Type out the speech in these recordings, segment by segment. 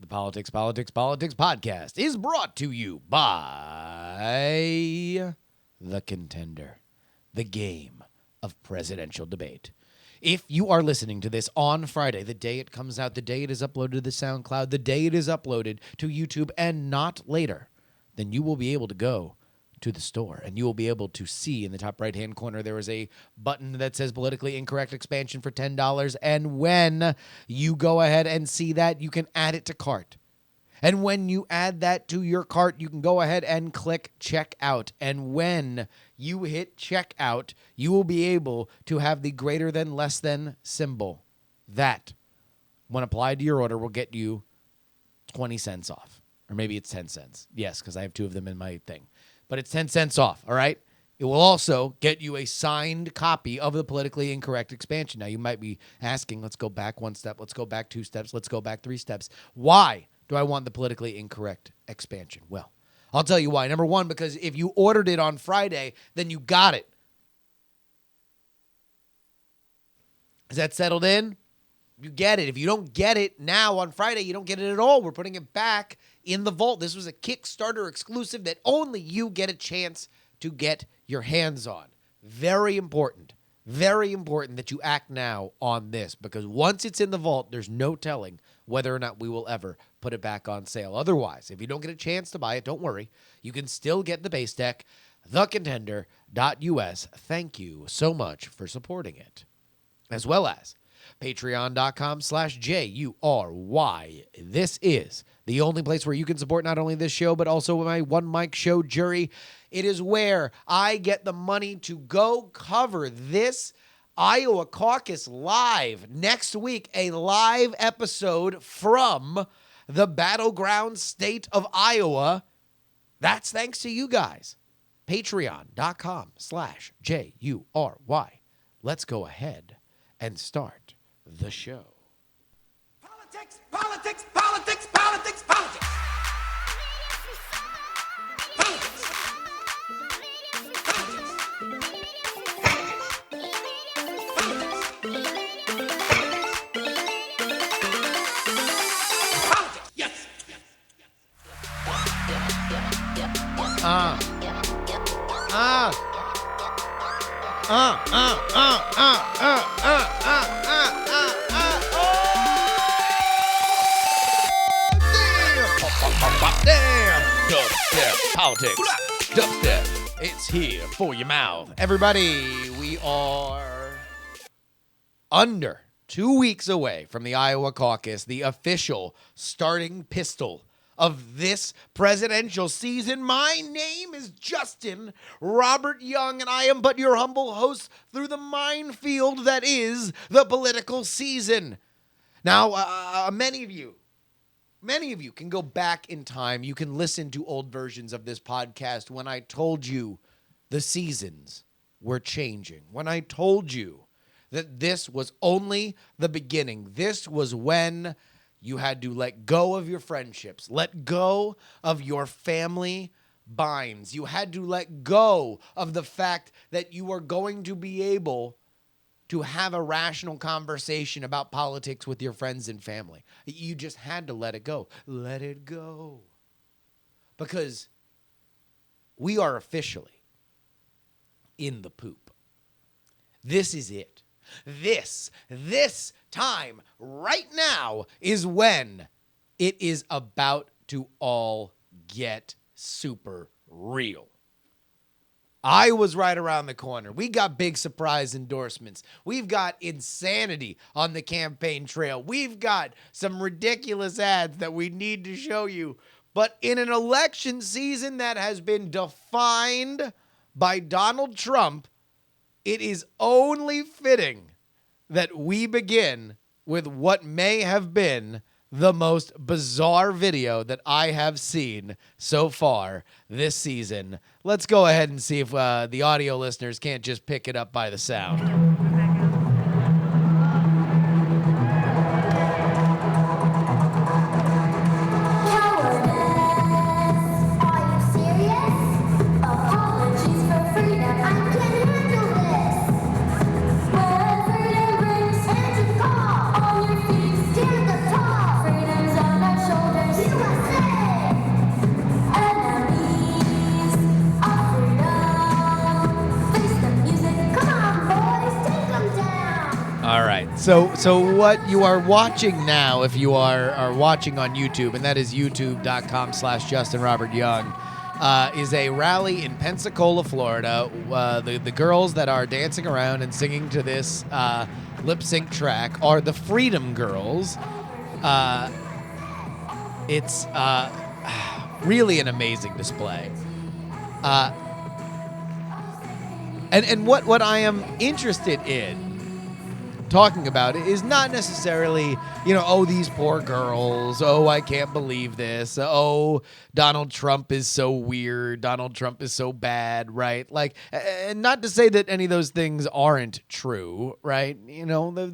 The Politics podcast is brought to you by The Contender, the game of presidential debate. If you are listening to this on Friday, the day it comes out, the day it is uploaded to the SoundCloud, the day it is uploaded to YouTube, and not later, then you will be able to go to the store and you will be able to see in the top right-hand corner there is a button that says politically incorrect expansion for $10. And when you go ahead and see that, you can add it to cart. And when you add that to your cart, you can go ahead and click checkout. And when you hit checkout, you will be able to have the greater than less than symbol. That, when applied to your order, will get you 20 cents off. Or maybe it's 10 cents. Yes, because I have two of them in my thing. But it's 10 cents off, all right? It will also get you a signed copy of the politically incorrect expansion. Now, you might be asking, let's go back one step, let's go back 2 steps, let's go back 3 steps. Why do I want the politically incorrect expansion? Well, I'll tell you why. Number one, because if you ordered it on Friday, then you got it. Is that settled in? You get it. If you don't get it now on Friday, you don't get it at all. We're putting it back in the vault. This was a Kickstarter exclusive that only you get a chance to get your hands on. Very important that you act now on this, because once it's in the vault, there's no telling whether or not we will ever put it back on sale. Otherwise, if you don't get a chance to buy it, don't worry. You can still get the base deck, thecontender.us. Thank you so much for supporting it. As well as patreon.com/JURY. This is the only place where you can support not only this show, but also my One Mic Show jury. It is where I get the money to go cover this Iowa caucus live next week, a live episode from the battleground state of Iowa. That's thanks to you guys. Patreon.com/JURY. Let's go ahead and start the show. Politics, politics, politics, politics, politics. Politics. Politics. Yes. Damn! Dubstep politics. Dubstep. It's here for your mouth. Everybody, we are under 2 weeks away from the Iowa caucus, the official starting pistol of this presidential season. My name is Justin Robert Young, and I am but your humble host through the minefield that is the political season. Now, many of you can go back in time. You can listen to old versions of this podcast when I told you the seasons were changing, when I told you that this was only the beginning. This was when you had to let go of your friendships, let go of your family binds. You had to let go of the fact that you are going to be able to have a rational conversation about politics with your friends and family. You just had to let it go. Let it go. Because we are officially in the poop. This is it. This time, right now, is when it is about to all get super real. Iowa's right around the corner. We got big surprise endorsements. We've got insanity on the campaign trail. We've got some ridiculous ads that we need to show you. But in an election season that has been defined by Donald Trump, it is only fitting that we begin with what may have been the most bizarre video that I have seen so far this season. Let's go ahead and see if the audio listeners can't just pick it up by the sound. Shoulders. So what you are watching now, if you are watching on YouTube, and that is youtube.com/JustinRobertYoung, is a rally in Pensacola, Florida. The girls that are dancing around and singing to this lip sync track are the Freedom Girls. It's really an amazing display. And what I am interested in talking about is not necessarily, oh, these poor girls, oh, I can't believe this, oh, Donald Trump is so weird, Donald Trump is so bad, right? Like, and not to say that any of those things aren't true, right?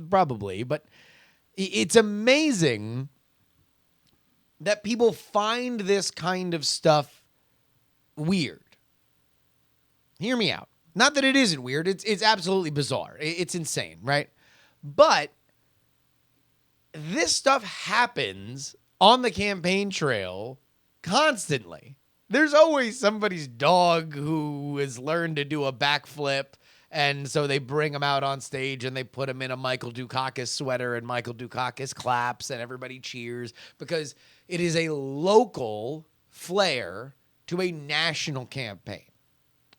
Probably, but it's amazing that people find this kind of stuff weird. Hear me out. Not that it isn't weird. It's absolutely bizarre. It's insane, right? But this stuff happens on the campaign trail constantly. There's always somebody's dog who has learned to do a backflip, and so they bring him out on stage and they put him in a Michael Dukakis sweater, and Michael Dukakis claps and everybody cheers because it is a local flair to a national campaign.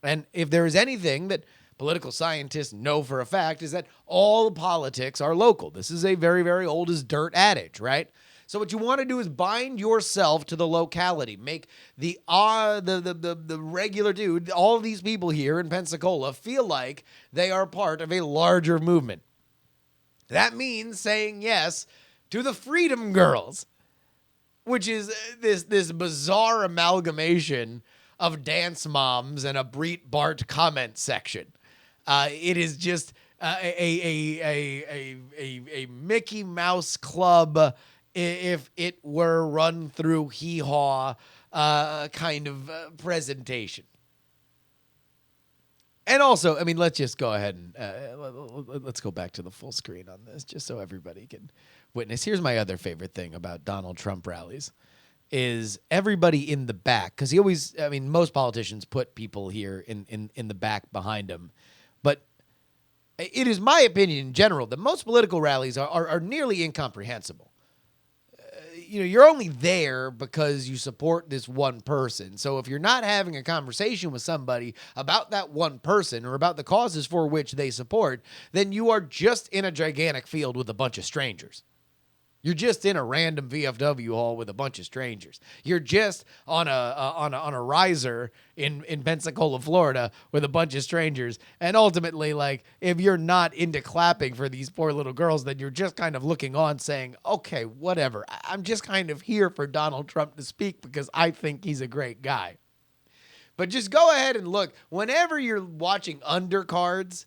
And if there is anything that political scientists know for a fact is that all politics are local. This is a very, very old as dirt adage, right? So what you want to do is bind yourself to the locality. Make the regular dude, all of these people here in Pensacola, feel like they are part of a larger movement. That means saying yes to the Freedom Girls, which is this bizarre amalgamation of dance moms and a Breet Bart comment section. It is just a Mickey Mouse Club if it were run through hee-haw kind of presentation. And also, I mean, let's just go ahead and let's go back to the full screen on this just so everybody can witness. Here's my other favorite thing about Donald Trump rallies is everybody in the back, because most politicians put people here in the back behind them. But it is my opinion in general that most political rallies are nearly incomprehensible. You're only there because you support this one person. So if you're not having a conversation with somebody about that one person or about the causes for which they support, then you are just in a gigantic field with a bunch of strangers. You're just in a random VFW hall with a bunch of strangers. You're just on a riser in Pensacola, Florida, with a bunch of strangers. And ultimately, like, if you're not into clapping for these poor little girls, then you're just kind of looking on saying, okay, whatever. I'm just kind of here for Donald Trump to speak because I think he's a great guy. But just go ahead and look. Whenever you're watching undercards,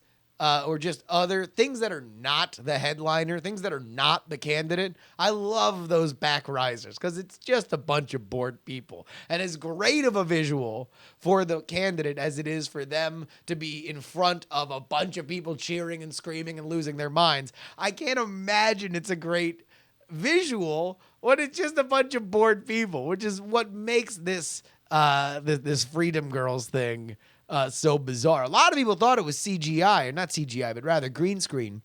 or just other things that are not the headliner, things that are not the candidate, I love those back risers because it's just a bunch of bored people. And as great of a visual for the candidate as it is for them to be in front of a bunch of people cheering and screaming and losing their minds, I can't imagine it's a great visual when it's just a bunch of bored people, which is what makes this Freedom Girls thing so bizarre. A lot of people thought it was CGI, or not CGI, but rather green screen,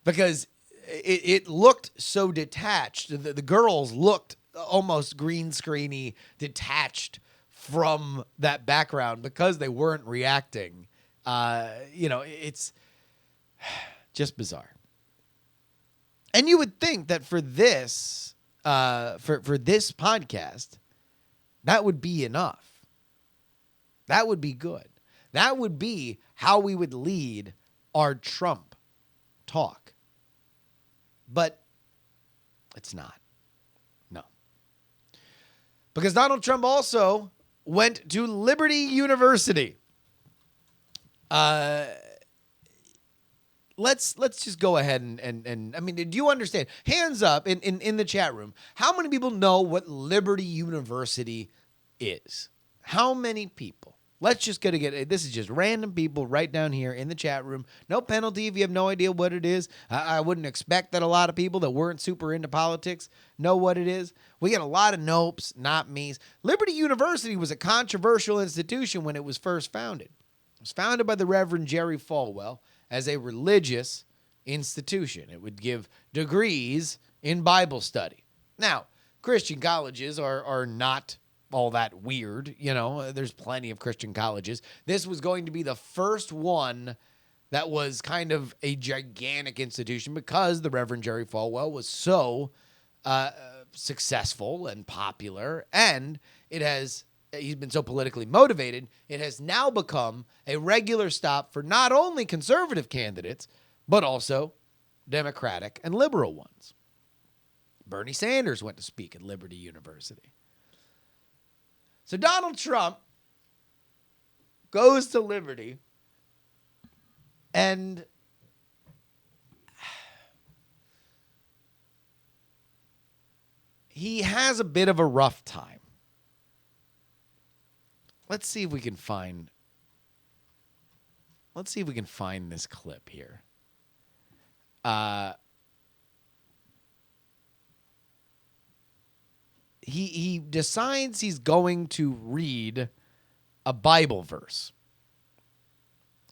because it looked so detached. The girls looked almost green screeny, detached from that background because they weren't reacting. It's just bizarre. And you would think that for this, for this podcast, that would be enough. That would be good. That would be how we would lead our Trump talk. But it's not. No. Because Donald Trump also went to Liberty University. Let's just go ahead and I mean, do you understand? Hands up in the chat room. How many people know what Liberty University is? How many people? Let's just get this is just random people right down here in the chat room. No penalty if you have no idea what it is. I wouldn't expect that a lot of people that weren't super into politics know what it is. We get a lot of nopes, not me's. Liberty University was a controversial institution when it was first founded. It was founded by the Reverend Jerry Falwell as a religious institution. It would give degrees in Bible study. Now, Christian colleges are not all that weird. You know, there's plenty of Christian colleges. This was going to be the first one that was kind of a gigantic institution because the Reverend Jerry Falwell was so successful and popular, and he's been so politically motivated, it has now become a regular stop for not only conservative candidates, but also Democratic and liberal ones. Bernie Sanders went to speak at Liberty University. So Donald Trump goes to Liberty, and he has a bit of a rough time. Let's see if we can find this clip here. He decides he's going to read a Bible verse.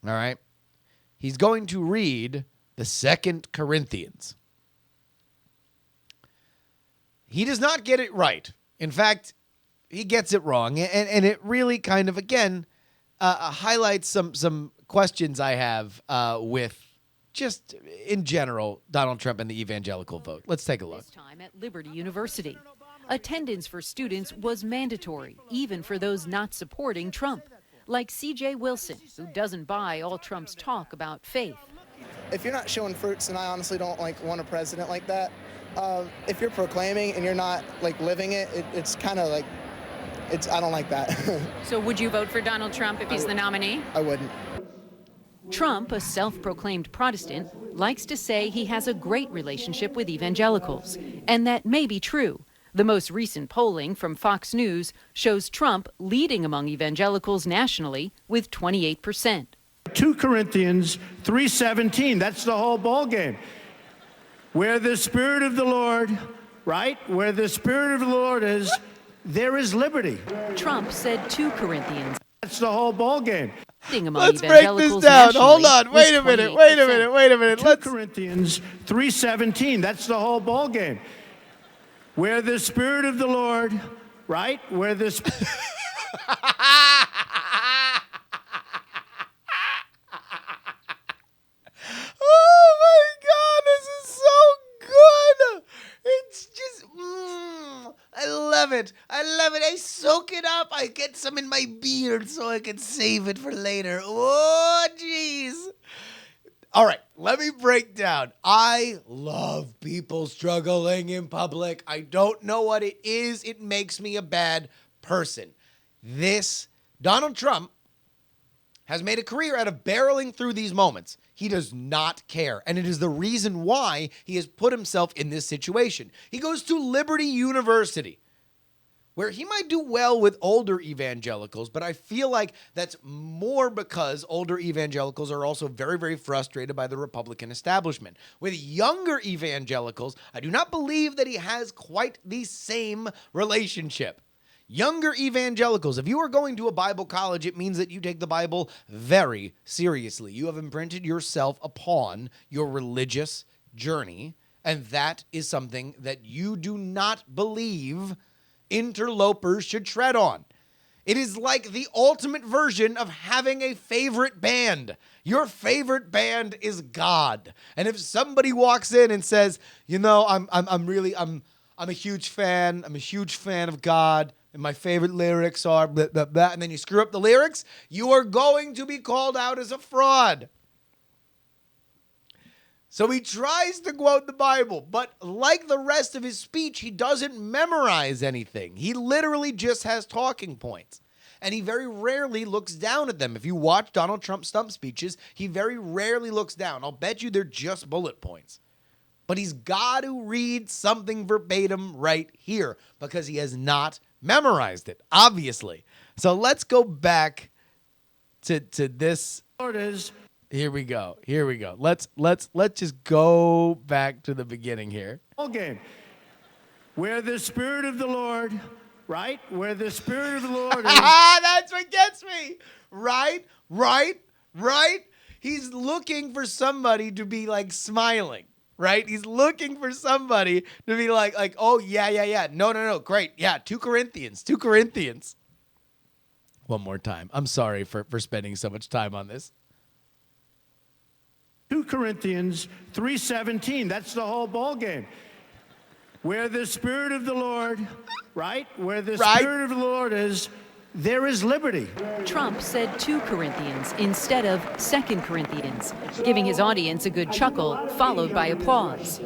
All right? He's going to read the 2 Corinthians. He does not get it right. In fact, he gets it wrong. And it really kind of, again, highlights some questions I have with just, in general, Donald Trump and the evangelical vote. Let's take a look. This time at Liberty University. Attendance for students was mandatory, even for those not supporting Trump, like C.J. Wilson, who doesn't buy all Trump's talk about faith. If you're not showing fruits, and I honestly don't want a president like that, if you're proclaiming and you're not living it, it's kind of like, I don't like that. So would you vote for Donald Trump if he's the nominee? I wouldn't. Trump, a self-proclaimed Protestant, likes to say he has a great relationship with evangelicals, and that may be true. The most recent polling from Fox News shows Trump leading among evangelicals nationally with 28%. 2 Corinthians 3:17, that's the whole ball game. Where the Spirit of the Lord, right? Where the Spirit of the Lord is, there is liberty. Trump said 2 Corinthians. That's the whole ball game. Let's break this down. Hold on. Wait a minute. 2 Corinthians 3:17, that's the whole ball game. Where the Spirit of the Lord, right? Where the Oh my God, this is so good. It's just, I love it. I soak it up. I get some in my beard so I can save it for later. Oh, jeez. All right, let me break down. I love people struggling in public. I don't know what it is. It makes me a bad person. Donald Trump has made a career out of barreling through these moments. He does not care, and it is the reason why he has put himself in this situation. He goes to Liberty University, where he might do well with older evangelicals, but I feel like that's more because older evangelicals are also very, very frustrated by the Republican establishment. With younger evangelicals, I do not believe that he has quite the same relationship. Younger evangelicals, if you are going to a Bible college, it means that you take the Bible very seriously. You have imprinted yourself upon your religious journey, and that is something that you do not believe interlopers should tread on. It is like the ultimate version of having a favorite band. Your favorite band is God. And if somebody walks in and says, you know, I'm a huge fan. I'm a huge fan of God, and my favorite lyrics are blah, blah, blah, and then you screw up the lyrics, you are going to be called out as a fraud. So he tries to quote the Bible, but like the rest of his speech, he doesn't memorize anything. He literally just has talking points, and he very rarely looks down at them. If you watch Donald Trump stump speeches, he very rarely looks down. I'll bet you they're just bullet points. But he's got to read something verbatim right here because he has not memorized it, obviously. So let's go back to this. Here we go. Let's just go back to the beginning here. Okay. Where the Spirit of the Lord, right? Where the Spirit of the Lord is. That's what gets me. Right. He's looking for somebody to be like smiling, right? He's looking for somebody to be like, oh, yeah. No. Great. Yeah. 2 Corinthians. One more time. I'm sorry for spending so much time on this. 2 Corinthians 3:17. That's the whole ball game. Where the Spirit of the Lord, right? Where the Spirit of the Lord is, there is liberty. Trump said 2 Corinthians instead of 2 Corinthians, giving his audience a good chuckle, followed by applause.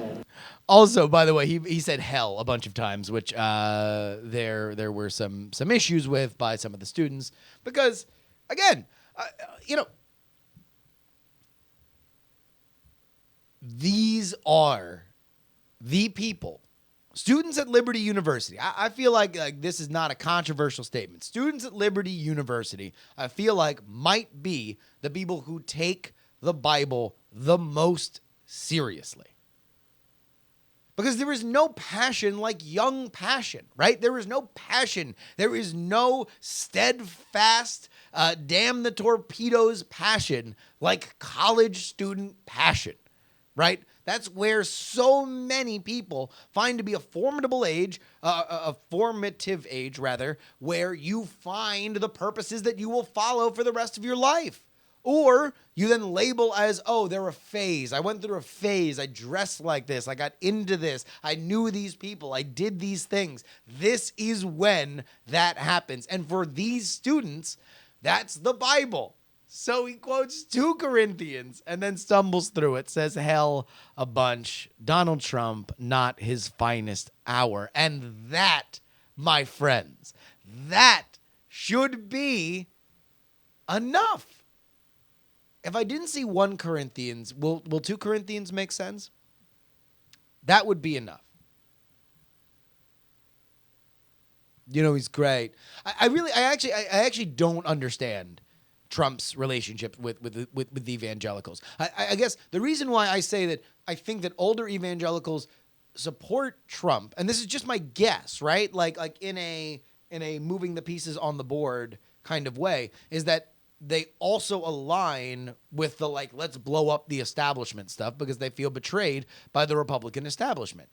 Also, by the way, he said hell a bunch of times, which there were some issues with by some of the students because, again, these are the people. Students at Liberty University. I feel like this is not a controversial statement. Students at Liberty University, I feel like, might be the people who take the Bible the most seriously. Because there is no passion like young passion, right? There is no passion. There is no steadfast, damn the torpedoes passion like college student passion, right? That's where so many people find to be a formative age, where you find the purposes that you will follow for the rest of your life. Or you then label as, oh, they're a phase. I went through a phase. I dressed like this. I got into this. I knew these people. I did these things. This is when that happens. And for these students, that's the Bible. So he quotes 2 Corinthians and then stumbles through it, says hell a bunch. Donald Trump, not his finest hour. And that, my friends, that should be enough. If I didn't see 1 Corinthians, will 2 Corinthians make sense? That would be enough. He's great. I actually don't understand Trump's relationship with the evangelicals. I guess the reason why I say that I think that older evangelicals support Trump, and this is just my guess, right? Like in a moving the pieces on the board kind of way, is that they also align with the let's blow up the establishment stuff because they feel betrayed by the Republican establishment.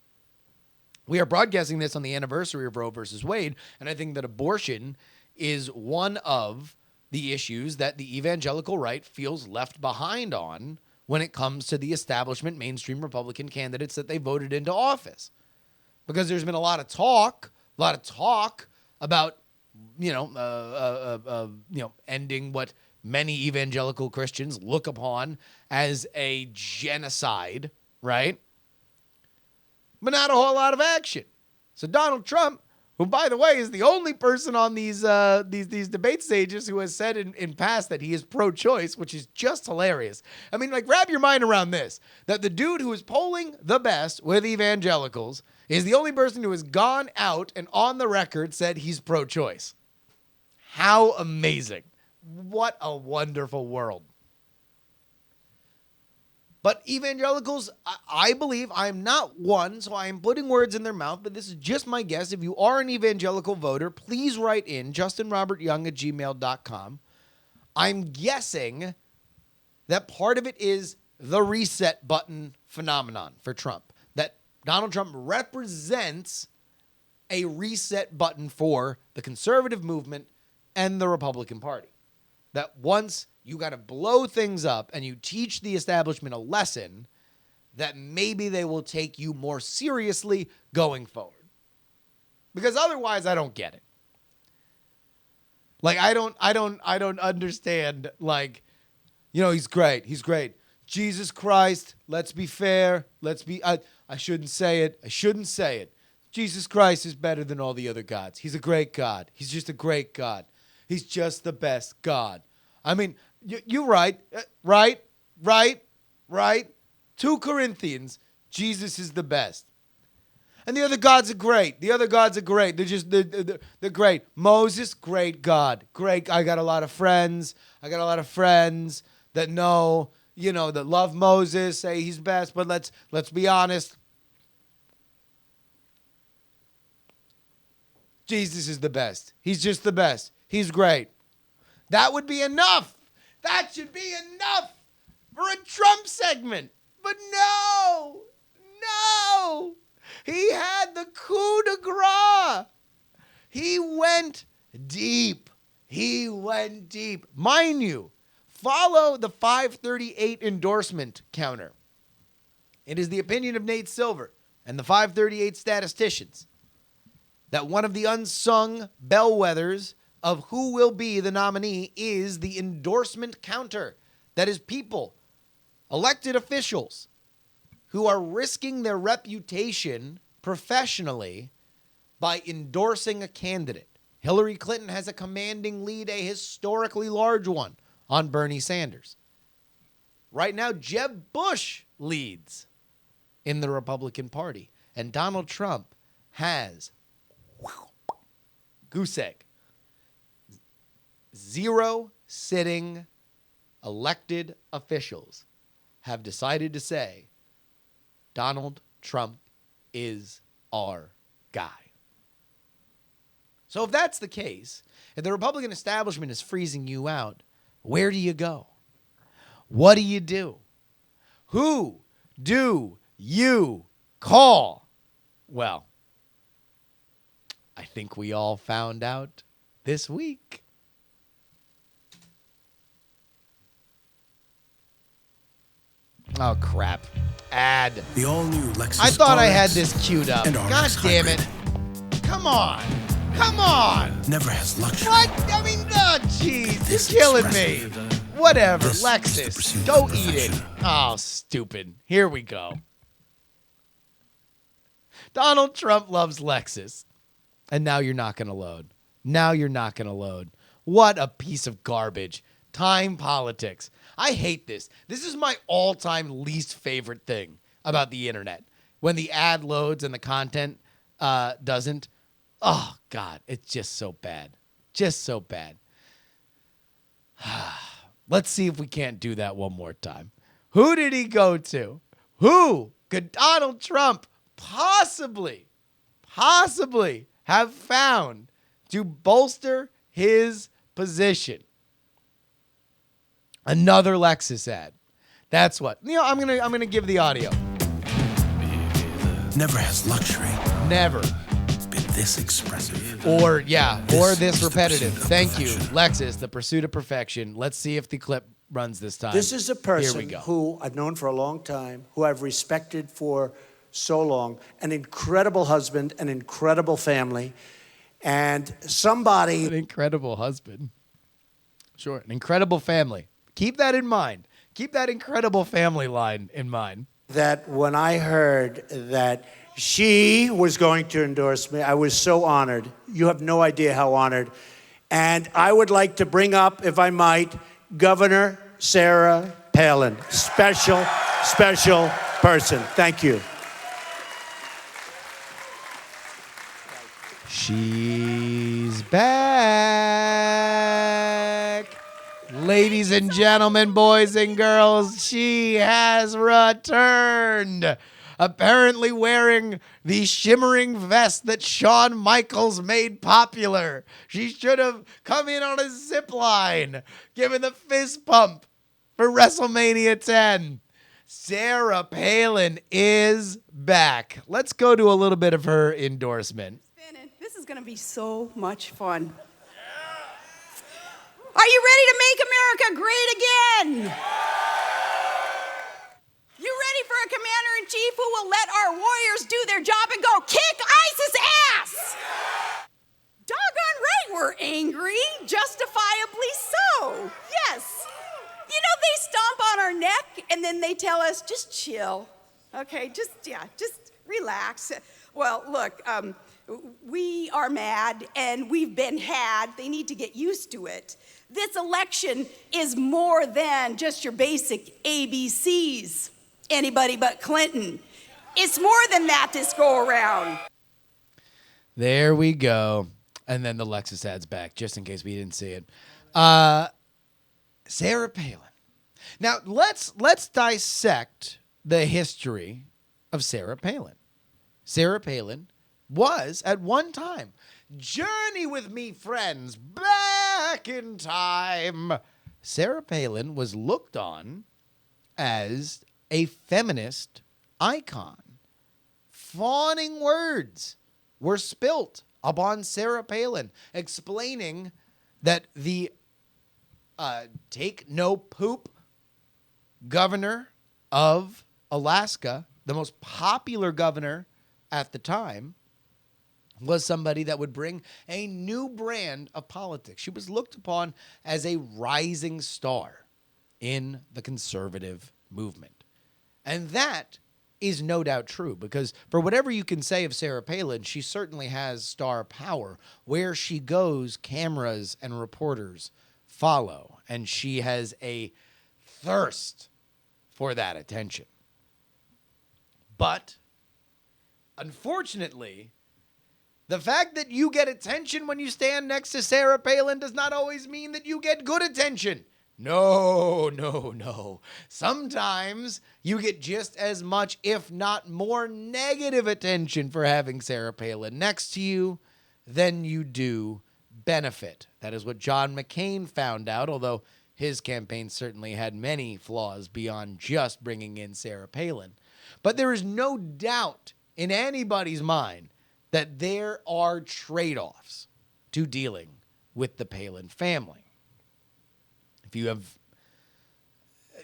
We are broadcasting this on the anniversary of Roe versus Wade, and I think that abortion is one of the issues that the evangelical right feels left behind on when it comes to the establishment mainstream Republican candidates that they voted into office. Because there's been a lot of talk about, ending what many evangelical Christians look upon as a genocide, right? But not a whole lot of action. So Donald Trump, who, by the way, is the only person on these debate stages who has said in past that he is pro-choice, which is just hilarious. I mean, wrap your mind around this, that the dude who is polling the best with evangelicals is the only person who has gone out and on the record said he's pro-choice. How amazing. What a wonderful world. But evangelicals, I believe, I'm not one, so I am putting words in their mouth, but this is just my guess. If you are an evangelical voter, please write in justinrobertyoung@gmail.com. I'm guessing that part of it is the reset button phenomenon for Trump, that Donald Trump represents a reset button for the conservative movement and the Republican Party. That once you got to blow things up and you teach the establishment a lesson, that maybe they will take you more seriously going forward. Because otherwise, I don't get it. I don't understand. He's great. He's great. Jesus Christ. Let's be fair. I shouldn't say it. Jesus Christ is better than all the other gods. He's a great God. He's just a great God. He's just the best God. I mean, you're right. Right. 2 Corinthians, Jesus is the best. And the other gods are great. They're great. Moses, great God. Great. I got a lot of friends that know, that love Moses, say he's best. But let's be honest. Jesus is the best. He's just the best. He's great. That would be enough. That should be enough for a Trump segment. But no. He had the coup de grace. He went deep. Mind you, follow the 538 endorsement counter. It is the opinion of Nate Silver and the 538 statisticians that one of the unsung bellwethers of who will be the nominee is the endorsement counter. That is people, elected officials, who are risking their reputation professionally by endorsing a candidate. Hillary Clinton has a commanding lead, a historically large one, on Bernie Sanders. Right now, Jeb Bush leads in the Republican Party, and Donald Trump has goose egg. 0 sitting elected officials have decided to say Donald Trump is our guy. So if that's the case, if the Republican establishment is freezing you out, where do you go? What do you do? Who do you call? Well, I think we all found out this week. Oh, crap. Ad. The all-new Lexus I thought I had RX this queued up. and God RX damn Hybrid. it. Come on. Never has luxury. What? I mean, oh, jeez. This You're killing me. expressive. Whatever. This is the Lexus. pursuit Go of eat it. perfection. Oh, stupid. Here we go. Donald Trump loves Lexus. And now you're not going to load. What a piece of garbage. Time politics. I hate this. This is my all-time least favorite thing about the internet. When the ad loads and the content doesn't. Oh, God. It's just so bad. Let's see if we can't do that one more time. Who did he go to? Who could Donald Trump possibly have found to bolster his position? Another Lexus ad. That's what. I'm gonna give the audio. Never has luxury Never. been this expressive. Or This this is the repetitive. pursuit of Thank you. perfection. Lexus, the pursuit of perfection. Let's see if the clip runs this time. This is a Here we person go. who I've known for a long time, who I've respected for so long, an incredible husband, an incredible family, and somebody An incredible husband. Sure, an incredible family. Keep that in mind. Keep that incredible family line in mind. that when I heard that she was going to endorse me, I was so honored. You have no idea how honored. And I would like to bring up, if I might, Governor Sarah Palin. Special person. Thank you. She's back. Ladies and gentlemen, boys and girls, she has returned. Apparently wearing the shimmering vest that Shawn Michaels made popular. She should have come in on a zip line, given the fist pump for WrestleMania 10. Sarah Palin is back. Let's go to a little bit of her endorsement. This is going to be so much fun. Are you ready to make America great again? You ready for a commander-in-chief who will let our warriors do their job and go kick ISIS ass? Doggone right we're angry, justifiably so. Yes. You know, they stomp on our neck and then they tell us, just chill. Okay, just relax. Well, look, we are mad and we've been had. They need to get used to it. This election is more than just your basic ABCs. Anybody but Clinton. It's more than that this go around. There we go. And then the Lexus ad's back, just in case we didn't see it. Sarah Palin. Now, let's dissect the history of Sarah Palin. Sarah Palin was, at one time, journey with me, friends, back in time. Sarah Palin was looked on as a feminist icon. Fawning words were spilt upon Sarah Palin, explaining that the take no poop governor of Alaska, the most popular governor at the time, was somebody that would bring a new brand of politics. She was looked upon as a rising star in the conservative movement. And that is no doubt true, because for whatever you can say of Sarah Palin, she certainly has star power. Where she goes, cameras and reporters follow, and she has a thirst for that attention. But unfortunately, the fact that you get attention when you stand next to Sarah Palin does not always mean that you get good attention. No. Sometimes you get just as much, if not more, negative attention for having Sarah Palin next to you than you do benefit. That is what John McCain found out, although his campaign certainly had many flaws beyond just bringing in Sarah Palin. But there is no doubt in anybody's mind that there are trade-offs to dealing with the Palin family. If you have,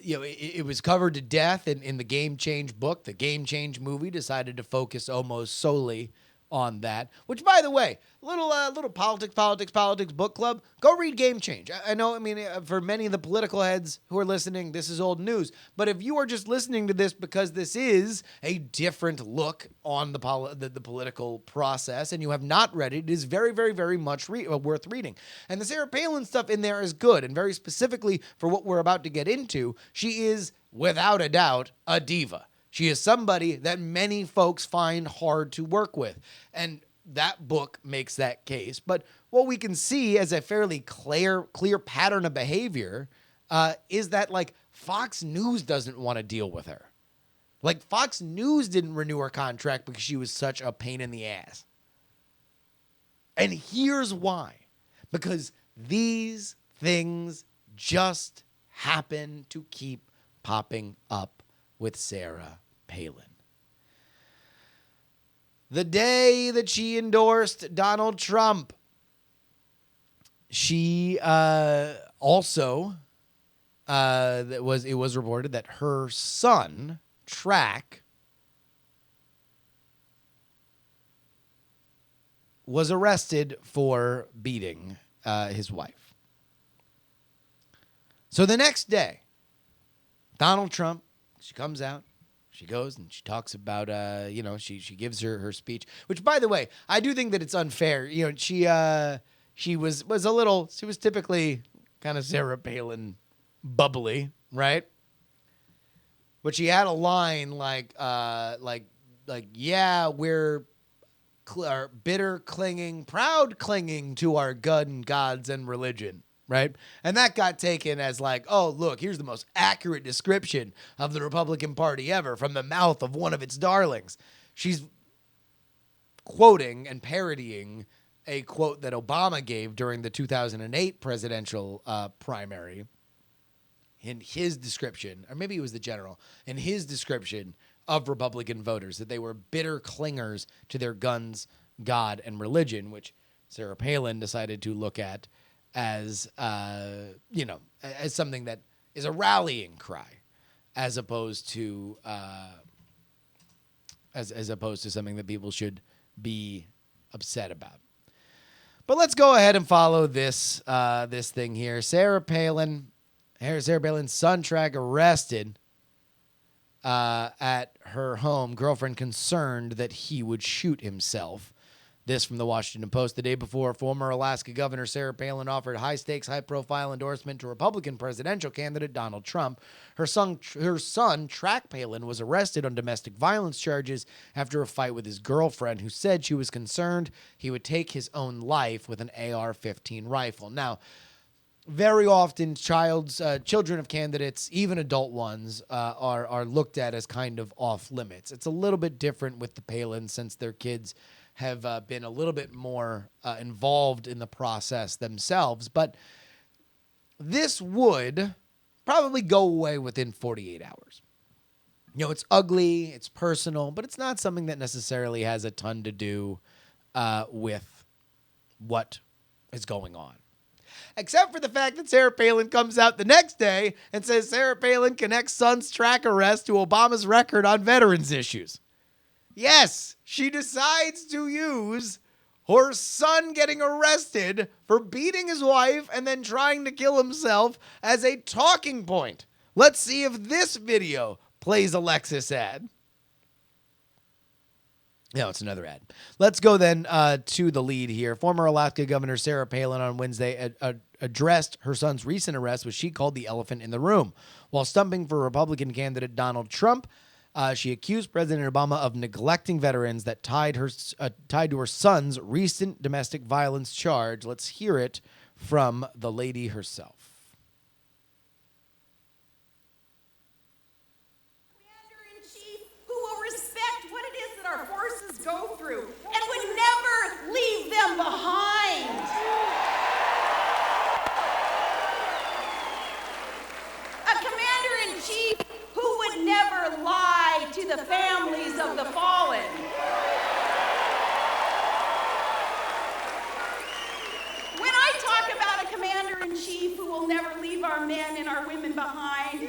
it was covered to death in the Game Change book. The Game Change movie decided to focus almost solely on that, which, by the way, little politics book club, go read Game Change. I know, for many of the political heads who are listening, this is old news. But if you are just listening to this because this is a different look on the political process and you have not read it, it is very, very, very much worth reading. And the Sarah Palin stuff in there is good. And very specifically for what we're about to get into, she is, without a doubt, a diva. She is somebody that many folks find hard to work with. And that book makes that case. But what we can see as a fairly clear pattern of behavior is that, Fox News doesn't want to deal with her. Fox News didn't renew her contract because she was such a pain in the ass. And here's why. Because these things just happen to keep popping up with Sarah Palin. The day that she endorsed Donald Trump, she also it was reported that her son, Track, was arrested for beating his wife. So the next day, Donald Trump, she comes out, she goes and she talks about, she gives her speech, which, by the way, I do think that it's unfair. She was typically kind of Sarah Palin bubbly, right? But she had a line like, yeah, we're bitter clinging, proud clinging to our gun, gods, and religion. Right? And that got taken as oh, look, here's the most accurate description of the Republican Party ever from the mouth of one of its darlings. She's quoting and parodying a quote that Obama gave during the 2008 presidential primary in his description, or maybe it was the general, in his description of Republican voters, that they were bitter clingers to their guns, God, and religion, which Sarah Palin decided to look at as as something that is a rallying cry, as opposed to something that people should be upset about. But let's go ahead and follow this thing here. Sarah Palin's son, Track, arrested at her home. Girlfriend concerned that he would shoot himself. This from the Washington Post. The day before, former Alaska Governor Sarah Palin offered high-stakes, high-profile endorsement to Republican presidential candidate Donald Trump. Her son, Track Palin, was arrested on domestic violence charges after a fight with his girlfriend, who said she was concerned he would take his own life with an AR-15 rifle. Now, very often, children of candidates, even adult ones, are looked at as kind of off limits. It's a little bit different with the Palins, since their kids have been a little bit more involved in the process themselves. But this would probably go away within 48 hours. You know, it's ugly, it's personal, but it's not something that necessarily has a ton to do with what is going on. Except for the fact that Sarah Palin comes out the next day and says Sarah Palin connects son's track arrest to Obama's record on veterans issues. Yes, she decides to use her son getting arrested for beating his wife and then trying to kill himself as a talking point. Let's see if this video plays a Lexus ad. No, it's another ad. Let's go then to the lead here. Former Alaska Governor Sarah Palin on Wednesday addressed her son's recent arrest, which she called the elephant in the room. While stumping for Republican candidate Donald Trump, she accused President Obama of neglecting veterans that tied to her son's recent domestic violence charge. Let's hear it from the lady herself. Go through and would never leave them behind. A commander-in-chief who would never lie to the families of the fallen. When I talk about a commander-in-chief who will never leave our men and our women behind,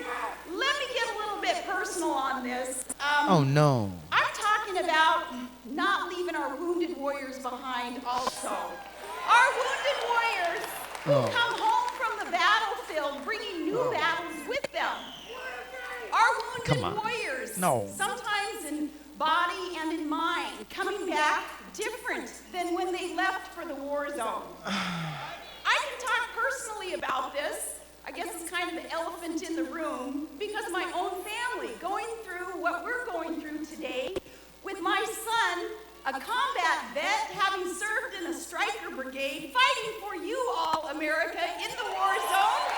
let me get a little bit personal on this. Oh, no. I'm talking about not leaving our wounded warriors behind also. Our wounded warriors who come home from the battlefield bringing new battles with them. Our wounded warriors, sometimes in body and in mind, coming back different than when they left for the war zone. I can talk personally about this. I guess it's kind of the elephant in the room because my own family going through what we're going through today with my son, a combat vet, having served in a Stryker brigade, fighting for you all, America, in the war zone.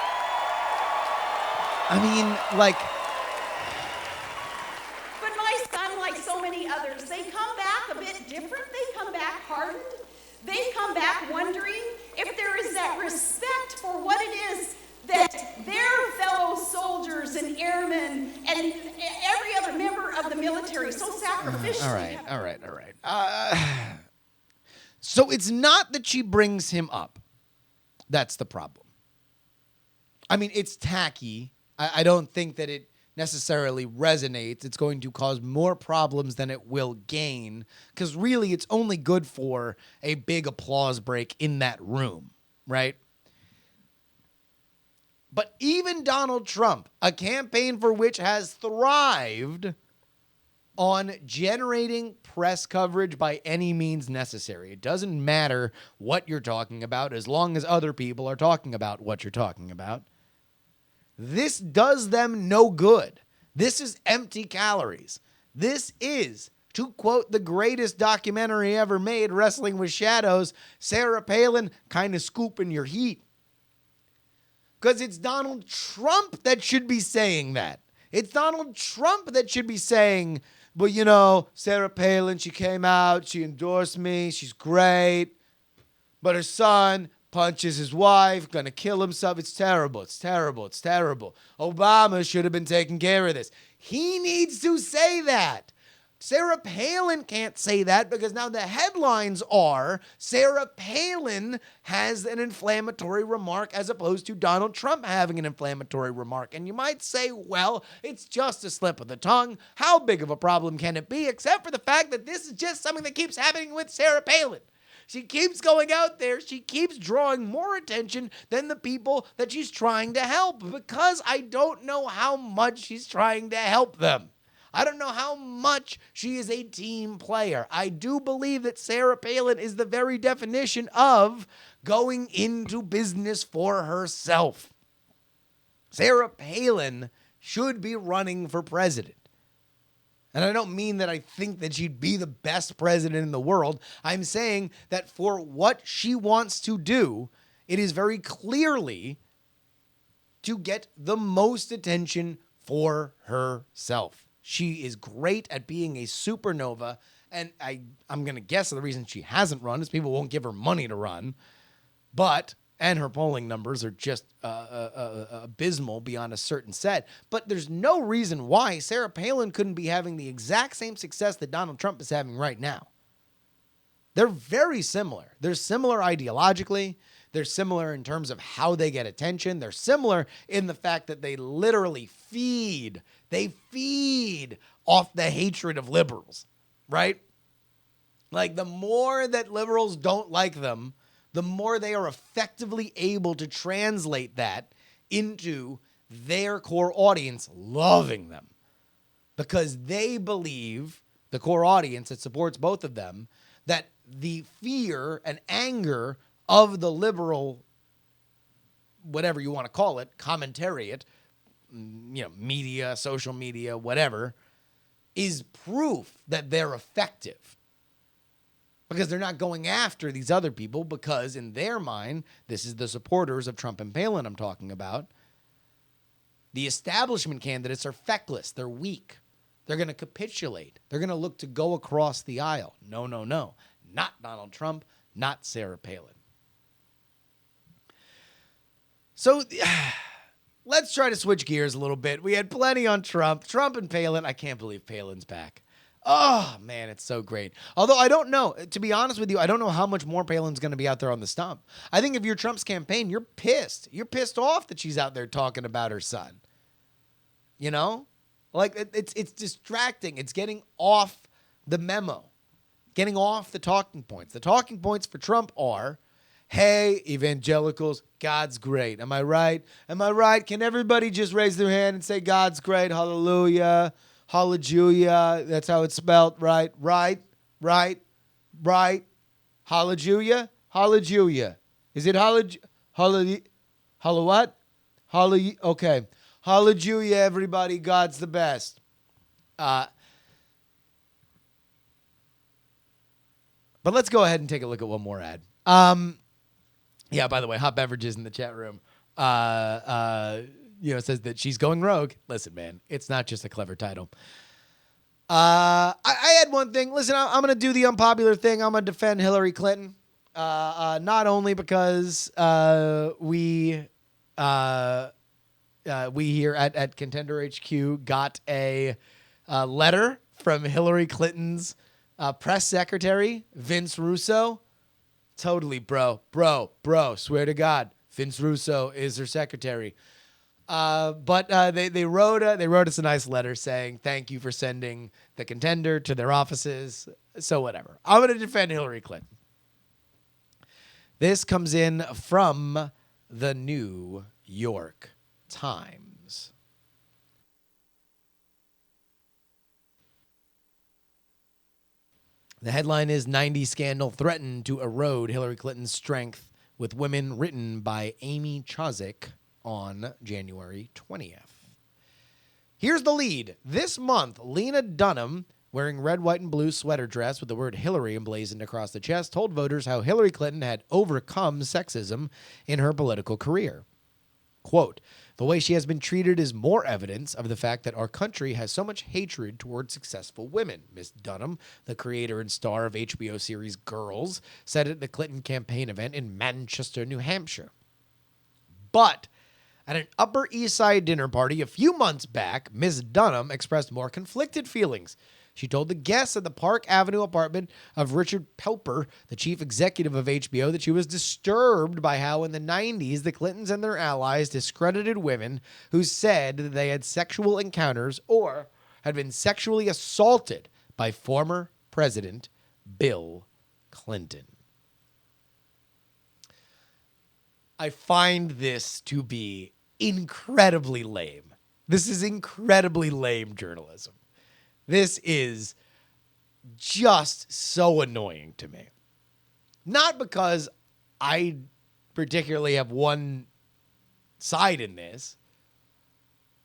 I mean, like... But my son, like so many others, they come back a bit different. They come back hardened. They come back wondering if there is that respect for what it is that their fellow soldiers and airmen and every other member of the military so sacrificially. All right. So it's not that she brings him up. That's the problem. I mean, it's tacky. I don't think that it necessarily resonates. It's going to cause more problems than it will gain, because really it's only good for a big applause break in that room, right? But even Donald Trump, a campaign for which has thrived on generating press coverage by any means necessary. It doesn't matter what you're talking about as long as other people are talking about what you're talking about. This does them no good. This is empty calories. This is, to quote the greatest documentary ever made, Wrestling with Shadows, Sarah Palin kind of scooping your heat. Because it's Donald Trump that should be saying that. It's Donald Trump that should be saying, but you know, Sarah Palin, she came out, she endorsed me, she's great. But her son punches his wife, gonna kill himself. It's terrible, it's terrible, it's terrible. Obama should have been taking care of this. He needs to say that. Sarah Palin can't say that because now the headlines are Sarah Palin has an inflammatory remark as opposed to Donald Trump having an inflammatory remark. And you might say, well, it's just a slip of the tongue. How big of a problem can it be? Except for the fact that this is just something that keeps happening with Sarah Palin. She keeps going out there. She keeps drawing more attention than the people that she's trying to help, because I don't know how much she's trying to help them. I don't know how much she is a team player. I do believe that Sarah Palin is the very definition of going into business for herself. Sarah Palin should be running for president. And I don't mean that I think that she'd be the best president in the world. I'm saying that for what she wants to do, it is very clearly to get the most attention for herself. She is great at being a supernova, and I'm going to guess the reason she hasn't run is people won't give her money to run. But And her polling numbers are just abysmal beyond a certain set. But there's no reason why Sarah Palin couldn't be having the exact same success that Donald Trump is having right now. They're very similar. They're similar ideologically. They're similar in terms of how they get attention. They're similar in the fact that they literally feed off the hatred of liberals, right? Like, the more that liberals don't like them, the more they are effectively able to translate that into their core audience loving them. Because they believe, the core audience that supports both of them, that the fear and anger of the liberal, whatever you want to call it, commentariat, media, social media, whatever, is proof that they're effective. Because they're not going after these other people, because in their mind, this is the supporters of Trump and Palin I'm talking about, the establishment candidates are feckless. They're weak. They're going to capitulate. They're going to look to go across the aisle. No. Not Donald Trump, not Sarah Palin. So let's try to switch gears a little bit. We had plenty on Trump and Palin. I can't believe Palin's back. Oh, man, it's so great. Although I don't know, to be honest with you, I don't know how much more Palin's going to be out there on the stump. I think if you're Trump's campaign, you're pissed. You're pissed off that she's out there talking about her son. You know? Like, it's distracting. It's getting off the memo, getting off the talking points. The talking points for Trump are, hey, evangelicals, God's great. Am I right? Am I right? Can everybody just raise their hand and say God's great? Hallelujah. Hallelujah. That's how it's spelled, right? Right. Hallelujah. Hallelujah. Is it hallelujah? Hallelujah what? Hallelujah. Okay. Hallelujah, everybody. God's the best. But let's go ahead and take a look at one more ad. Yeah, by the way, Hot Beverages in the chat room. Says that she's going rogue. Listen, man, it's not just a clever title. I had one thing. Listen, I'm going to do the unpopular thing. I'm going to defend Hillary Clinton. Not only because we here at Contender HQ got a letter from Hillary Clinton's press secretary, Vince Russo. Totally, bro. Swear to God, Vince Russo is her secretary. But they wrote us a nice letter saying thank you for sending the Contender to their offices. So whatever. I'm going to defend Hillary Clinton. This comes in from the New York Times. The headline is 90s Scandal Threatened to Erode Hillary Clinton's Strength with Women, written by Amy Chozick on January 20th. Here's the lead. This month, Lena Dunham, wearing red, white, and blue sweater dress with the word Hillary emblazoned across the chest, told voters how Hillary Clinton had overcome sexism in her political career. Quote, the way she has been treated is more evidence of the fact that our country has so much hatred toward successful women, Ms. Dunham, the creator and star of HBO series Girls, said at the Clinton campaign event in Manchester, New Hampshire. But at an Upper East Side dinner party a few months back, Ms. Dunham expressed more conflicted feelings. She told the guests at the Park Avenue apartment of Richard Pelper, the chief executive of HBO, that she was disturbed by how in the 90s the Clintons and their allies discredited women who said that they had sexual encounters or had been sexually assaulted by former President Bill Clinton. I find this to be incredibly lame. This is incredibly lame journalism. This is just so annoying to me. Not because I particularly have one side in this.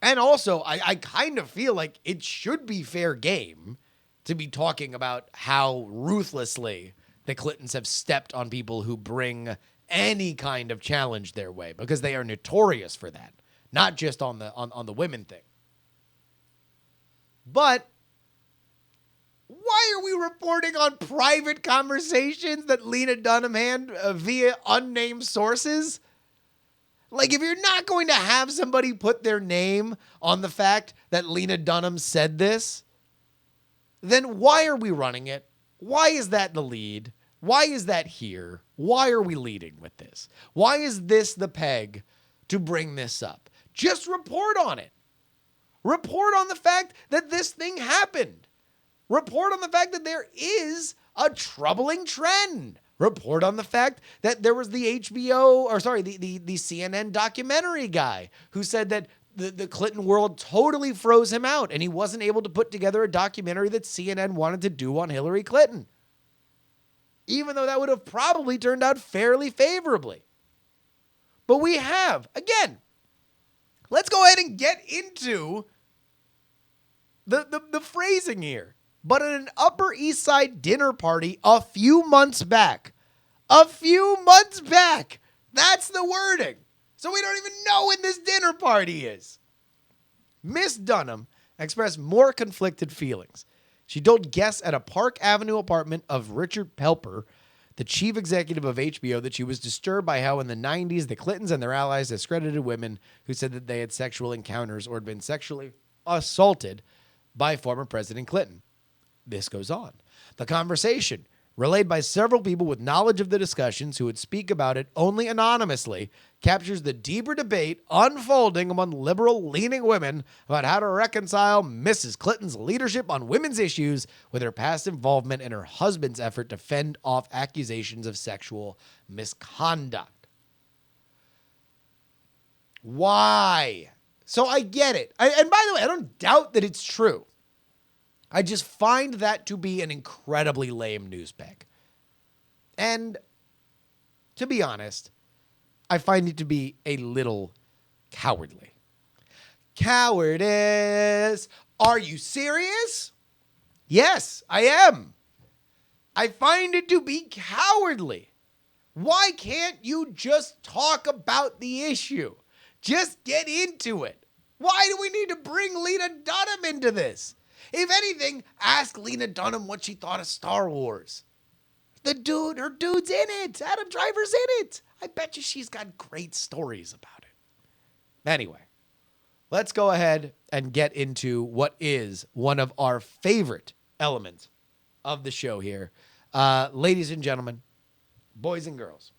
And also, I kind of feel like it should be fair game to be talking about how ruthlessly the Clintons have stepped on people who bring any kind of challenge their way, because they are notorious for that, not just on the women thing. But Why are we reporting on private conversations that Lena Dunham had via unnamed sources? Like, if you're not going to have somebody put their name on the fact that Lena Dunham said this, then why are we running it? Why is that the lead? Why is that here? Why are we leading with this? Why is this the peg to bring this up? Just report on it. Report on the fact that this thing happened. Report on the fact that there is a troubling trend. Report on the fact that there was the the CNN documentary guy who said that the Clinton world totally froze him out and he wasn't able to put together a documentary that CNN wanted to do on Hillary Clinton. Even though that would have probably turned out fairly favorably. But we have, again, let's go ahead and get into the phrasing here. But at an Upper East Side dinner party a few months back, that's the wording. So we don't even know when this dinner party is. Miss Dunham expressed more conflicted feelings. She told guests at a Park Avenue apartment of Richard Pelper, the chief executive of HBO, that she was disturbed by how in the 90s the Clintons and their allies discredited women who said that they had sexual encounters or had been sexually assaulted by former President Clinton. This goes on. The conversation, relayed by several people with knowledge of the discussions who would speak about it only anonymously, captures the deeper debate unfolding among liberal-leaning women about how to reconcile Mrs. Clinton's leadership on women's issues with her past involvement in her husband's effort to fend off accusations of sexual misconduct. Why? So I get it. And by the way, I don't doubt that it's true. I just find that to be an incredibly lame news peg. And to be honest, I find it to be a little cowardly. Cowardice. Are you serious? Yes, I am. I find it to be cowardly. Why can't you just talk about the issue? Just get into it. Why do we need to bring Lena Dunham into this? If anything, ask Lena Dunham what she thought of Star Wars. Her dude's in it. Adam Driver's in it. I bet you she's got great stories about it. Anyway, let's go ahead and get into what is one of our favorite elements of the show here. Ladies and gentlemen, boys and girls,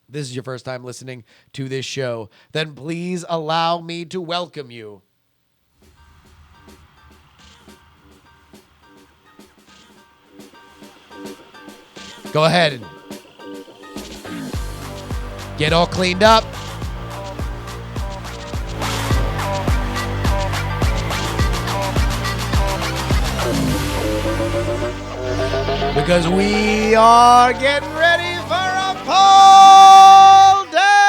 this is your first time listening to this show, then please allow me to welcome you . Go ahead and get all cleaned up. Because we are getting ready for a pole dance.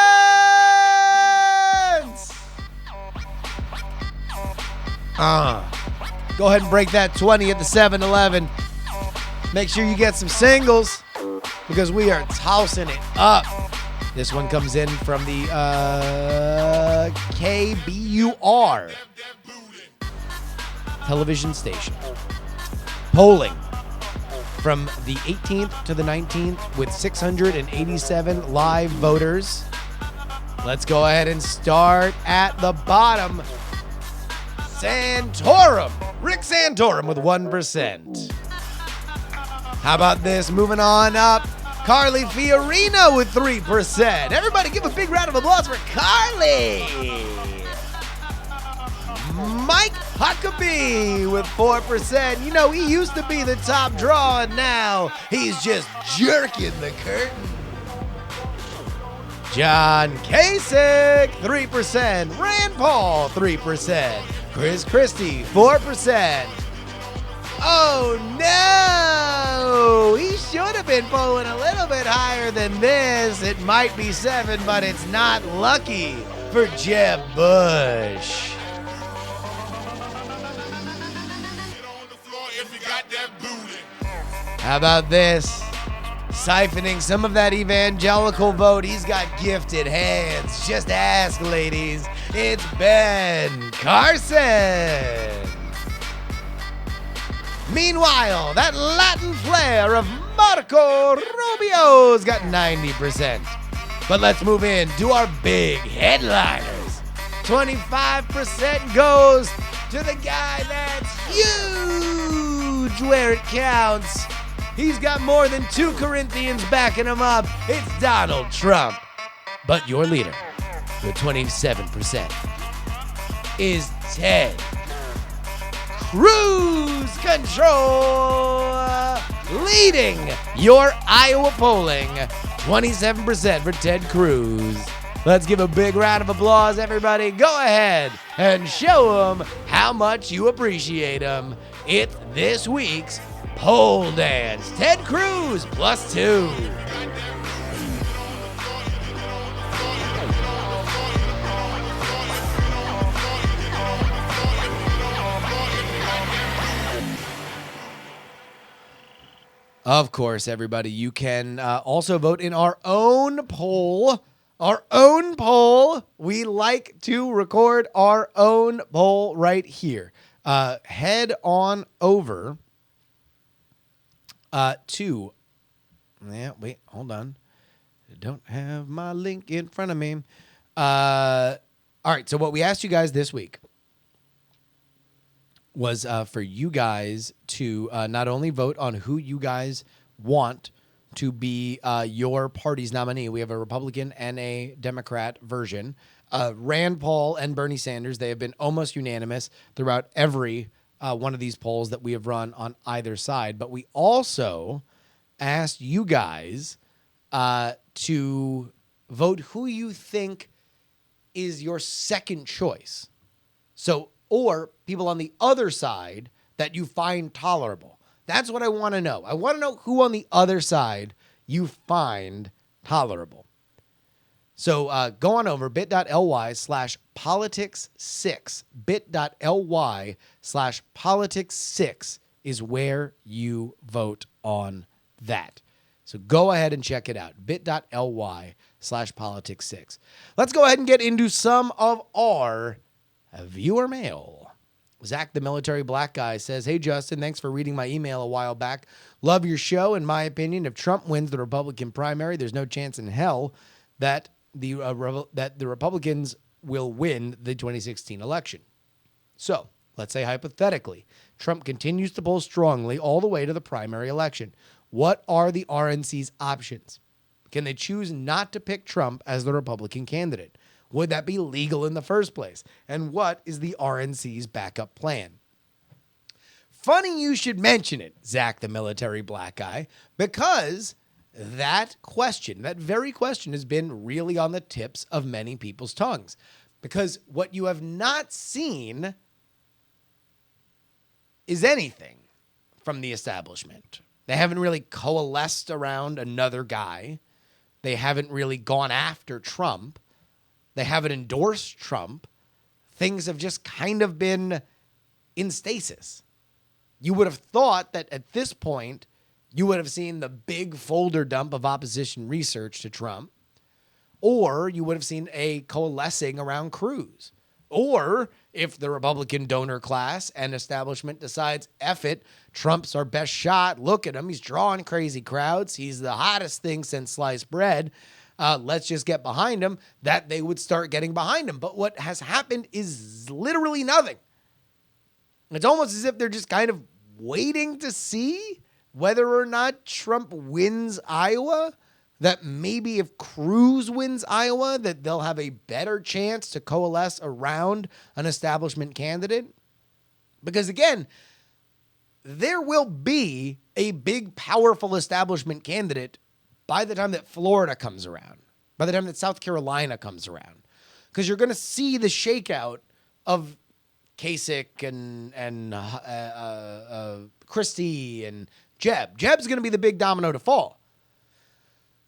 Go ahead and break that 20 at the 7-Eleven. Make sure you get some singles because we are tossing it up. This one comes in from the KBUR television station. Polling from the 18th to the 19th with 687 live voters. Let's go ahead and start at the bottom. Santorum. Rick Santorum with 1%. How about this? Moving on up. Carly Fiorina with 3%. Everybody give a big round of applause for Carly. Mike Huckabee with 4%. You know, he used to be the top draw, and now he's just jerking the curtain. John Kasich, 3%. Rand Paul, 3%. Chris Christie, 4%. Oh, no! He should have been polling a little bit higher than this. It might be 7, but it's not lucky for Jeb Bush. How about this? Siphoning some of that evangelical vote. He's got gifted hands. Just ask, ladies. It's Ben Carson. Meanwhile, that Latin flair of Marco Rubio's got 90%. But let's move in to our big headliners. 25% goes to the guy that's huge where it counts. He's got more than 2 Corinthians backing him up. It's Donald Trump. But your leader, with 27%, is Ted Cruz. Control, leading your Iowa polling. 27% for Ted Cruz. Let's give a big round of applause, everybody. Go ahead and show them how much you appreciate them. It's this week's Pole Dance. Ted Cruz +2. Of course, everybody, you can also vote in our own poll. Our own poll. We like to record our own poll right here. Head on over to... Yeah, wait, hold on. I don't have my link in front of me. All right, so what we asked you guys this week was for you guys to not only vote on who you guys want to be your party's nominee. We have a Republican and a Democrat version. Rand Paul and Bernie Sanders, they have been almost unanimous throughout every one of these polls that we have run on either side. But we also asked you guys to vote who you think is your second choice. So, or people on the other side that you find tolerable. That's what I want to know. I want to know who on the other side you find tolerable. So go on over bit.ly/politics6. bit.ly/politics6 is where you vote on that. So go ahead and check it out. bit.ly/politics6. Let's go ahead and get into some of our viewer mail. Zach, the military black guy, says, "Hey, Justin, thanks for reading my email a while back. Love your show. In my opinion, if Trump wins the Republican primary, there's no chance in hell that the Republicans will win the 2016 election. So let's say hypothetically, Trump continues to poll strongly all the way to the primary election. What are the RNC's options? Can they choose not to pick Trump as the Republican candidate? Would that be legal in the first place? And what is the RNC's backup plan?" Funny you should mention it, Zach, the military black guy, because that question, that very question, has been really on the tips of many people's tongues. Because what you have not seen is anything from the establishment. They haven't really coalesced around another guy. They haven't really gone after Trump. They haven't endorsed Trump. Things have just kind of been in stasis. You would have thought that at this point, you would have seen the big folder dump of opposition research to Trump, or you would have seen a coalescing around Cruz. Or if the Republican donor class and establishment decides, F it, Trump's our best shot. Look at him. He's drawing crazy crowds. He's the hottest thing since sliced bread. Let's just get behind him, that they would start getting behind him. But what has happened is literally nothing. It's almost as if they're just kind of waiting to see whether or not Trump wins Iowa, that maybe if Cruz wins Iowa, that they'll have a better chance to coalesce around an establishment candidate. Because again, there will be a big, powerful establishment candidate by the time that Florida comes around, by the time that South Carolina comes around, because you're going to see the shakeout of Kasich and Christie and Jeb. Jeb's going to be the big domino to fall.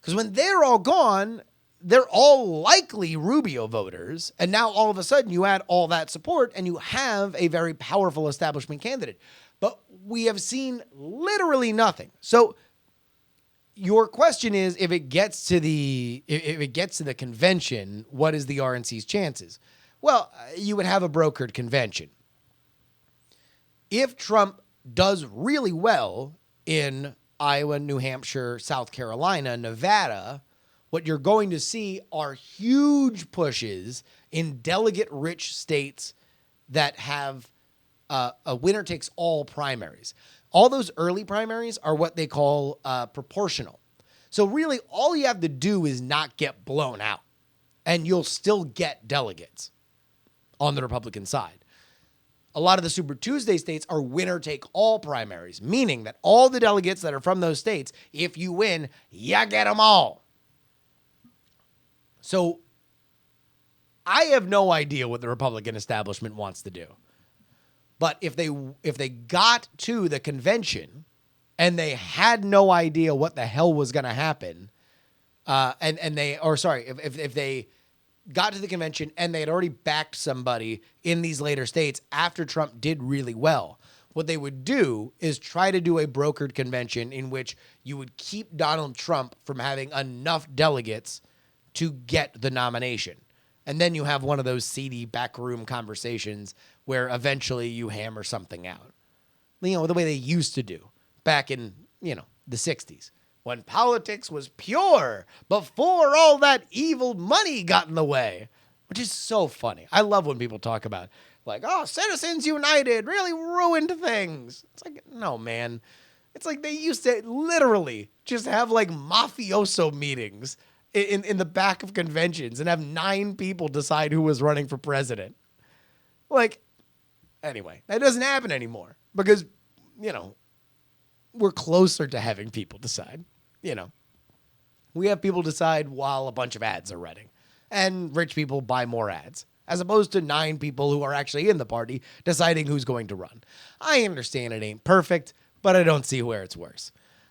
Because when they're all gone, they're all likely Rubio voters. And now all of a sudden you add all that support and you have a very powerful establishment candidate. But we have seen literally nothing. So your question is, if it gets to the convention, what is the RNC's chances? Well, you would have a brokered convention. If Trump does really well in Iowa, New Hampshire, South Carolina, Nevada, what you're going to see are huge pushes in delegate-rich states that have a winner-takes-all primaries. All those early primaries are what they call proportional. So really, all you have to do is not get blown out, and you'll still get delegates on the Republican side. A lot of the Super Tuesday states are winner-take-all primaries, meaning that all the delegates that are from those states, if you win, you get them all. So I have no idea what the Republican establishment wants to do. But if they got to the convention and they had no idea what the hell was going to happen, if they got to the convention and they had already backed somebody in these later states after Trump did really well, what they would do is try to do a brokered convention in which you would keep Donald Trump from having enough delegates to get the nomination. And then you have one of those seedy backroom conversations where eventually you hammer something out. You know, the way they used to do back in, the 60s. When politics was pure, before all that evil money got in the way. Which is so funny. I love when people talk about, like, oh, Citizens United really ruined things. It's like, no, man. It's like they used to literally just have, like, mafioso meetings in the back of conventions and have 9 people decide who was running for president. Like, anyway, that doesn't happen anymore because, we're closer to having people decide. We have people decide while a bunch of ads are running, and rich people buy more ads, as opposed to 9 people who are actually in the party deciding who's going to run. I understand it ain't perfect, but I don't see where it's worse.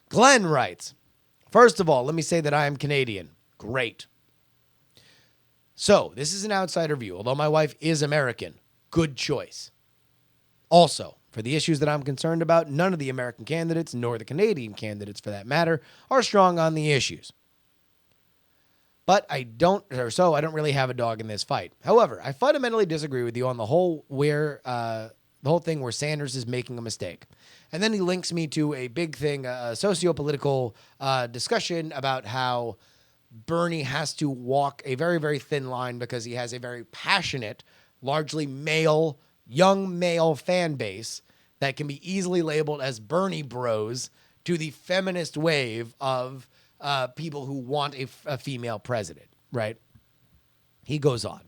Glenn writes, first of all, let me say that I am Canadian. Great. So, this is an outsider view. Although my wife is American, good choice. Also, for the issues that I'm concerned about, none of the American candidates, nor the Canadian candidates for that matter, are strong on the issues. But I don't really have a dog in this fight. However, I fundamentally disagree with you on the whole thing where Sanders is making a mistake. And then he links me to a big thing, a socio-political discussion about how Bernie has to walk a very, very thin line because he has a very passionate, largely male, young male fan base that can be easily labeled as Bernie bros to the feminist wave of people who want a female president, right? He goes on.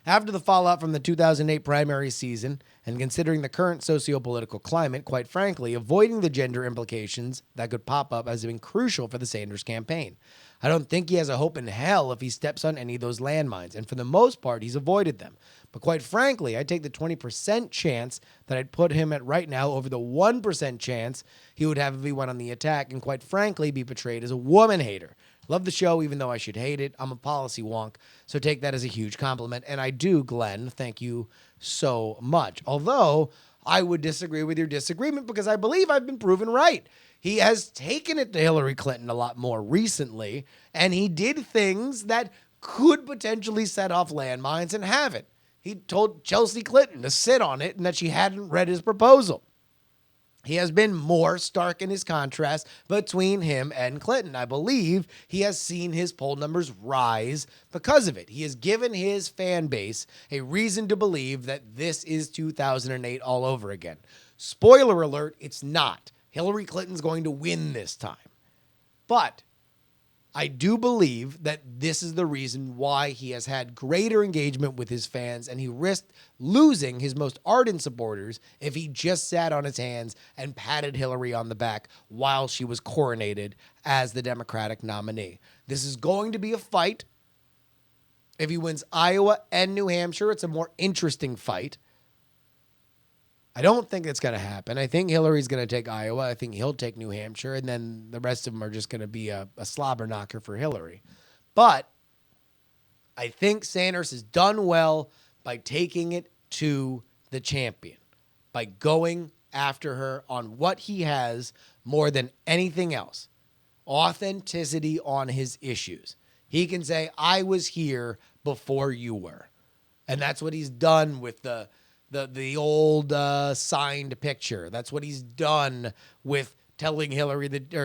After the fallout from the 2008 primary season and considering the current socio-political climate, quite frankly, avoiding the gender implications that could pop up has been crucial for the Sanders campaign. I don't think he has a hope in hell if he steps on any of those landmines, and for the most part, he's avoided them. But quite frankly, I take the 20% chance that I'd put him at right now over the 1% chance he would have if he went on the attack and quite frankly be portrayed as a woman hater. Love the show, even though I should hate it. I'm a policy wonk, so take that as a huge compliment. And I do, Glenn. Thank you so much. Although I would disagree with your disagreement because I believe I've been proven right. He has taken it to Hillary Clinton a lot more recently, and he did things that could potentially set off landmines and haven't. He told Chelsea Clinton to sit on it and that she hadn't read his proposal. He has been more stark in his contrast between him and Clinton. I believe he has seen his poll numbers rise because of it. He has given his fan base a reason to believe that this is 2008 all over again. Spoiler alert, it's not. Hillary Clinton's going to win this time. But I do believe that this is the reason why he has had greater engagement with his fans, and he risked losing his most ardent supporters if he just sat on his hands and patted Hillary on the back while she was coronated as the Democratic nominee. This is going to be a fight. If he wins Iowa and New Hampshire, it's a more interesting fight. I don't think it's going to happen. I think Hillary's going to take Iowa. I think he'll take New Hampshire, and then the rest of them are just going to be a slobber knocker for Hillary. But I think Sanders has done well by taking it to the champion, by going after her on what he has more than anything else, authenticity on his issues. He can say, I was here before you were. And that's what he's done with the the old signed picture. That's what he's done with telling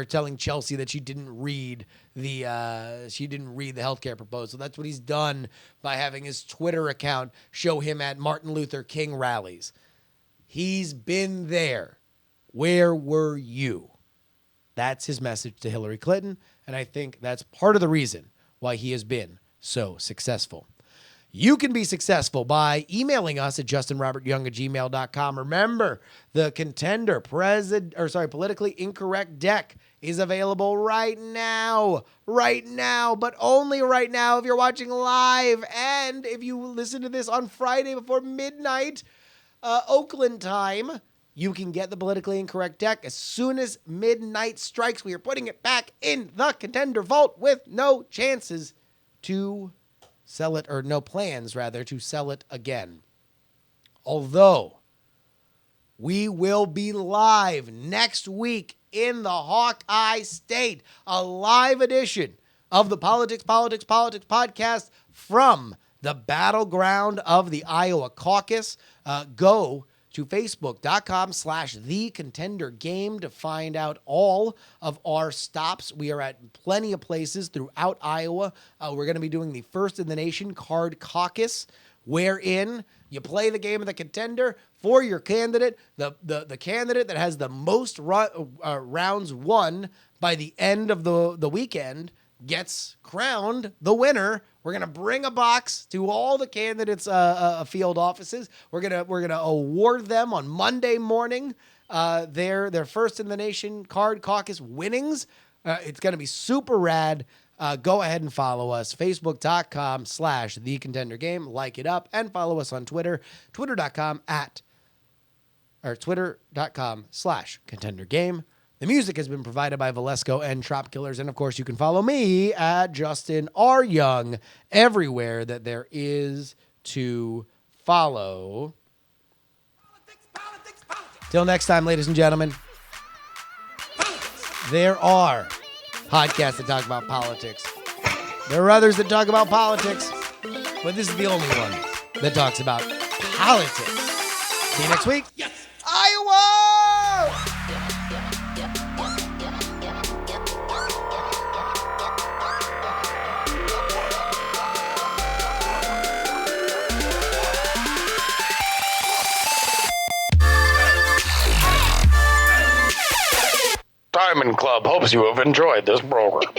telling Chelsea that she didn't read the healthcare proposal. That's what he's done by having his Twitter account show him at Martin Luther King rallies. He's been there. Where were you? That's his message to Hillary Clinton, and I think that's part of the reason why he has been so successful. You can be successful by emailing us at justinrobertyoung@gmail.com. Remember, the Contender Politically Incorrect deck is available right now, but only right now if you're watching live. And if you listen to this on Friday before midnight, Oakland time, you can get the Politically Incorrect deck as soon as midnight strikes. We are putting it back in the Contender Vault with no chances to sell it, or no plans, rather, to sell it again. Although we will be live next week in the Hawkeye State, a live edition of the Politics podcast from the battleground of the Iowa caucus. Go to facebook.com/thecontendergame to find out all of our stops. We are at plenty of places throughout Iowa. We're going to be doing the First in the Nation Card Caucus, wherein you play the game of the contender for your candidate. The candidate that has the most rounds won by the end of the weekend gets crowned the winner. We're gonna bring a box to all the candidates' field offices. We're gonna award them on Monday morning their First in the Nation Card Caucus winnings. It's gonna be super rad. Go ahead and follow us, facebook.com/thecontendergame. Like it up and follow us on Twitter, twitter.com/contendergame. The music has been provided by Valesco and Trop Killers. And, of course, you can follow me at Justin R. Young everywhere that there is to follow. Politics. Till next time, ladies and gentlemen, there are podcasts that talk about politics. There are others that talk about politics, but this is the only one that talks about politics. See you next week. Yes. Iowa! Diamond Club hopes you have enjoyed this program.